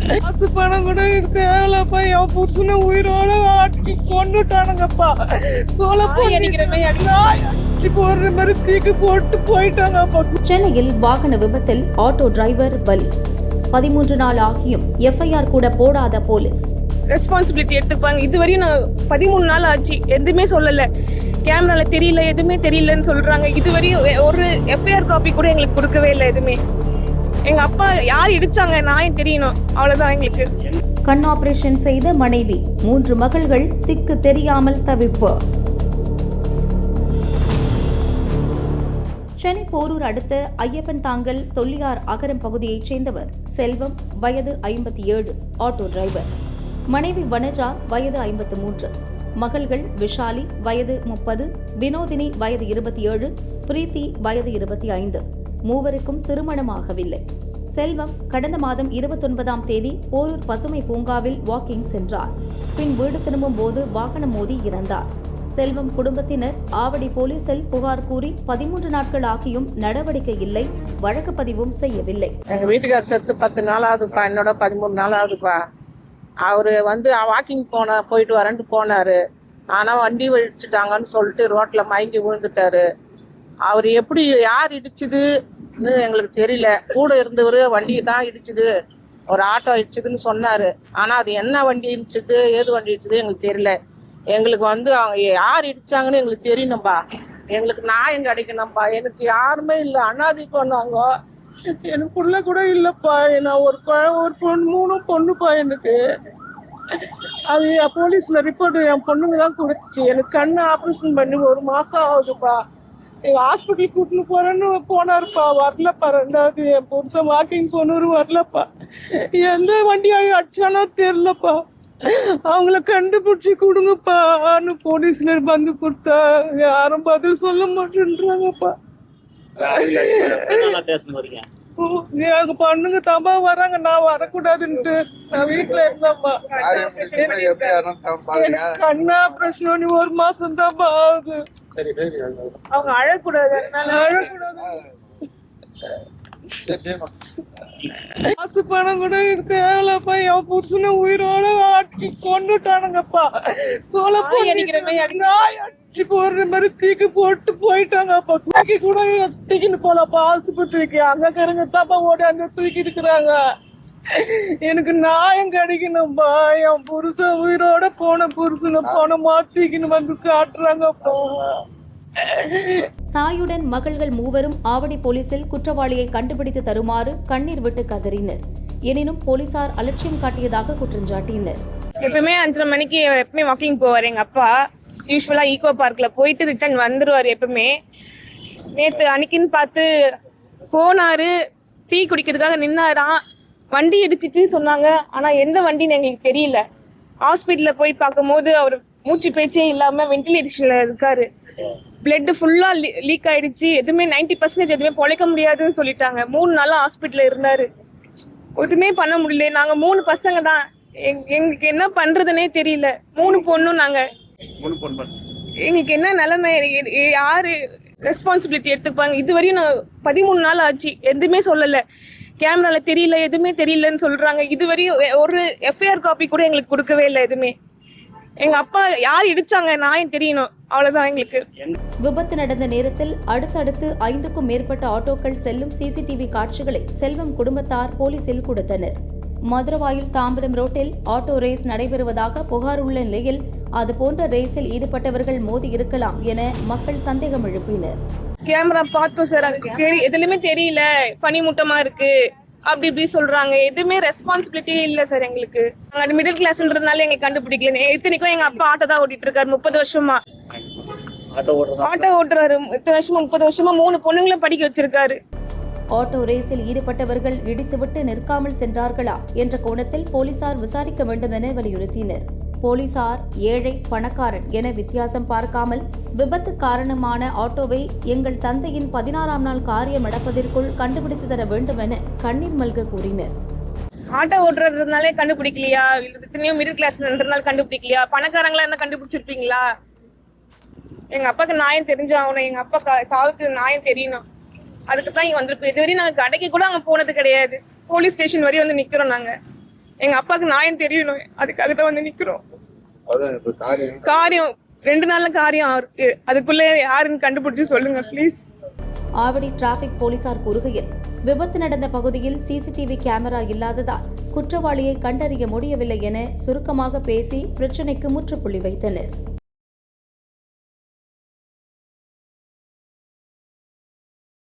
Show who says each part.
Speaker 1: காசு பணம் கூட தேவையில்லப்பா. என் புருஷனை உயிரோட அடிச்சு கொண்டுட்டானுங்கப்பா. கொலை பண்ணிக்கிறமே அடிச்சு போடுற மாதிரி தூக்கி போட்டு போயிட்டாங்கப்பா.
Speaker 2: சென்னையில் வாகன விபத்தில் ஆட்டோ டிரைவர் பலி. 13 நாள் ஆகியும் எஃப்ஐஆர் கூட போடாத போலீஸ்.
Speaker 3: ரெஸ்பான்சிபிலிட்டி எடுத்துப்பாங்க. இதுவரையும் நான் 13 நாள் ஆச்சு, எதுவுமே சொல்லல. கேமரால தெரியல, எதுவுமே தெரியலன்னு சொல்றாங்க. இதுவரையும் ஒரு எஃப்ஐஆர் காப்பி கூட எங்களுக்கு கொடுக்கவே இல்லை எதுவுமே. எங்க அப்பா யார் இடிச்சாங்க நான் தெரியணும், அவ்வளவுதான் எங்களுக்கு.
Speaker 2: கண் ஆபரேஷன் செய்த மனைவி, 3 மகள்கள் திக்கு தெரியாமல் தவிப்பு. சென்னை போரூர் அடுத்த ஐயப்பன் தாங்கல் தொல்லியார் அகரம் பகுதியைச் சேர்ந்தவர் செல்வம், வயது 57, ஆட்டோ டிரைவர். மனைவி வனஜா, வயது 53. மகள்கள் விஷாலி, வயது 30, வினோதினி, வயது 27, பிரீத்தி, வயது 25. மூவருக்கும் திருமணமாகவில்லை. செல்வம் கடந்த மாதம் 29ஆம் தேதி போரூர் பசுமை பூங்காவில் வாக்கிங் சென்றார். பின் வீடு திரும்பும் போது வாகனம் மோதி இறந்தார். செல்வம் குடும்பத்தினர் ஆவடி போலீசில் புகார் கூறி 13 நாட்கள் ஆகியும் நடவடிக்கை இல்லை, வழக்கு பதிவும் செய்யவில்லை.
Speaker 1: எங்க வீட்டுக்கார் செத்து 10 நாள் ஆகுதுப்பா, என்னோட 13 நாள் ஆகுதுப்பா. அவரு வாக்கிங் போயிட்டு வரேன்ட்டு போனாரு. ஆனா வண்டி இடிச்சுட்டாங்கன்னு சொல்லிட்டு ரோட்ல மயங்கி விழுந்துட்டாரு. அவர் எப்படி யார் இடிச்சுதுன்னு எங்களுக்கு தெரியல. கூட இருந்தவரு வண்டி தான் இடிச்சுது, ஒரு ஆட்டோ இடிச்சுதுன்னு சொன்னாரு. ஆனா அது என்ன வண்டி இடிச்சுது, ஏது வண்டி இடிச்சுது எங்களுக்கு தெரியல. எங்களுக்கு அவங்க யார் இடிச்சாங்கன்னு எங்களுக்கு தெரியணும்பா. எங்களுக்கு நியாயம் கிடைக்கணும்பா. எனக்கு யாருமே இல்லை, அனாதை பண்ணாங்க. எனக்கு புள்ள கூட இல்லப்பா. நான் ஒரு 3 பொண்ணுப்பா. எனக்கு அது போலீஸ்ல ரிப்போர்ட் என் பொண்ணுங்க தான் கொடுத்துச்சு. எனக்கு கண்ணு ஆப்ரேஷன் பண்ணி 1 மாசம் ஆகுதுப்பா. ஹாஸ்பிட்டல் கூட்டின்னு போறேன்னு போனாருப்பா, வரலப்பா. 2வது என் புருஷன் வாக்கிங் போனவர் வரலப்பா. எந்த வண்டி அடிச்சானோ தெரியலப்பா. அவங்கள கண்டுபிடிச்சி கொடுங்கப்பான்னு போலீஸ்ல வந்து கொடுத்தா யாரும் பதில் சொல்ல மாட்டேன்றாங்கப்பா. எங்க பொண்ணுங்க தம்பா வராங்க, நான் வரக்கூடாதுன்ட்டு நான் வீட்டுல இருந்தேன்ப்பா. கண்ணா ஆபரேஷன் 1 மாசம் தான்ப்பா ஆகுது. அவங்க அழக்கூடாது, அழக்கூடாது. காசு பணம் கூட தேவையில்லப்பா. என் புருஷனை உயிரோட அடிச்சு கொண்டுட்டானுங்கப்பா. கொலை பண்ணிக்கிறமே அடிச்சு போடுற மாதிரி தூக்கி போட்டு போயிட்டாங்கப்பா. தூக்கி கூட தூக்கின்னு போலப்பா ஆஸ்பத்திரிக்கு. அங்க கருங்க தாப்பா ஓடி அங்க தூக்கி இருக்கிறாங்க. எனக்கு நியாயம் கிடைக்கணும்பா. என் புருஷன் உயிரோட போன புருஷனை போனமா தூக்கின்னு வந்து காட்டுறாங்கப்பா.
Speaker 2: தாயுடன் மகள்கள் மூவரும் ஆவடி போலீசில் குற்றவாளியை கண்டுபிடித்து தருமாறு கண்ணீர் விட்டு கதறினர். எனினும் போலீசார் அலட்சியம் காட்டியதாக குற்றஞ்சாட்டினர்.
Speaker 3: எப்பவுமே 5:30 மணிக்கு எப்பவுமே வாக்கிங் போவார் எங்க அப்பா. யூஸ்வலா ஈகோ பார்க்ல போயிட்டு ரிட்டர்ன் வந்துருவாரு எப்பவுமே. நேத்து அன்னைக்குன்னு பார்த்து போனாரு, டீ குடிக்கிறதுக்காக நின்னாராம். வண்டி இடிச்சிட்டு சொன்னாங்க, ஆனா எந்த வண்டின்னு எங்களுக்கு தெரியல. ஹாஸ்பிட்டல்ல போய் பார்க்கும் போது அவர் மூச்சு பேச்சே இல்லாம வென்டிலேஷன்ல இருக்காரு. பிளட் ஃபுல்லா லீக் ஆயிடுச்சு. எதுவுமே 90% எதுவுமே பொழைக்க முடியாதுன்னு சொல்லிட்டாங்க. 3 நாளா ஹாஸ்பிட்டல்ல இருந்தாரு. எதுவுமே பண்ண முடியல. நாங்க 3 பசங்க தான். எங்களுக்கு என்ன பண்றதுன்னே தெரியல. 3 பொண்ணும் நாங்க. எங்களுக்கு என்ன நிலைமை, யாரு ரெஸ்பான்சிபிலிட்டி எடுத்துப்பாங்க. இதுவரையும் நான் 13 நாள் ஆச்சு, எதுவுமே சொல்லல. கேமரால தெரியல, எதுவுமே தெரியலன்னு சொல்றாங்க. இதுவரையும் ஒரு எஃப்ஐஆர் காப்பி கூட எங்களுக்கு கொடுக்கவே இல்லை எதுவுமே. எங்க அப்பா யார் இடிச்சாங்க நான் தெரியணும், அவ்வளவுதான் எங்களுக்கு.
Speaker 2: விபத்து நடந்த நேரத்தில் அடுத்தடுத்து 5க்கும் மேற்பட்ட ஆட்டோக்கள் செல்லும் சிசிடிவி காட்சிகளை செல்வம் குடும்பத்தார் போலீசில் கொடுத்தனர். மதுரவாயில் தாம்பரம் ரோட்டில் ஆட்டோ ரேஸ் நடைபெறுவதாக புகார் உள்ள நிலையில் அதுபோன்ற ரேஸில் ஈடுபட்டவர்கள் மோதி இருக்கலாம் என மக்கள் சந்தேகம் எழுப்பினர்.
Speaker 3: கேமரா பார்த்தோம் சார், எதுலயுமே தெரியல, பனிமூட்டமா இருக்கு அப்படி இப்படி சொல்றாங்க. எதுவுமே ரெஸ்பான்சிபிலிட்டி இல்ல சார் எங்களுக்கு. மிடில் கிளாஸ்ன்றதுனால எங்க கண்டுபிடிக்கல. இத்தனைக்கும் எங்க அப்பா ஆட்டோ தான் ஓட்டிட்டு இருக்காரு 30 வருஷமா. ஆட்டோ ஓட்டுறாரு இத்தனை வருஷமா, 30 வருஷமா 3 பொண்ணுங்களை படிக்க வச்சிருக்காரு.
Speaker 2: ஆட்டோ ரேஸில் ஈடுபட்டவர்கள் இடித்துவிட்டு நிற்காமல் சென்றார்களா என்ற கோணத்தில் போலீசார் விசாரிக்க வேண்டும் என வலியுறுத்தினர். போலீசார் ஏழை பணக்காரன் என வித்தியாசம் பார்க்காமல் விபத்து காரணமான ஆட்டோவை எங்கள் தந்தையின் 16ஆம் நாள் காரியம் நடப்பதற்குள் கண்டுபிடித்து தர வேண்டும் என கண்ணீர் மல்க கூறினர்.
Speaker 3: ஆட்டோ ஓட்டுறதுனாலே கண்டுபிடிக்கலையா, இத்தனையும் மிடில் கிளாஸ்ன்றதுனால கண்டுபிடிக்கலையா, பணக்காரங்களா என்ன கண்டுபிடிச்சிருப்பீங்களா? எங்க அப்பாவுக்கு நியாயம் தெரிஞ்சாகணும். எங்க அப்பா சாவுக்கு நியாயம் தெரியணும். அதுக்கு தான் இங்க வந்திருக்கோம். இதுவரையும் நாங்க கடைக்கு கூட அங்க போனது கிடையாது. போலீஸ் ஸ்டேஷன் வரையும் வந்து நிக்கிறோம் நாங்க. எங்க அப்பாவுக்கு நியாயம் தெரியணும், அதுக்காக தான் வந்து நிக்கிறோம்.
Speaker 4: அதான் இப்ப
Speaker 3: காரியம் 2 நாள்ல காரியம் இருக்கு, அதுக்குள்ள யாருன்னு கண்டுபிடிச்சு சொல்லுங்க ப்ளீஸ்.
Speaker 2: ஆவடி டிராபிக் போலீசார் கூறுகையில், விபத்து நடந்த பகுதியில் சிசிடிவி கேமரா இல்லாததால் குற்றவாளியை கண்டறிய முடியவில்லை என சுருக்கமாக பேசி பிரச்சினைக்கு முற்றுப்புள்ளி வைத்தனர்.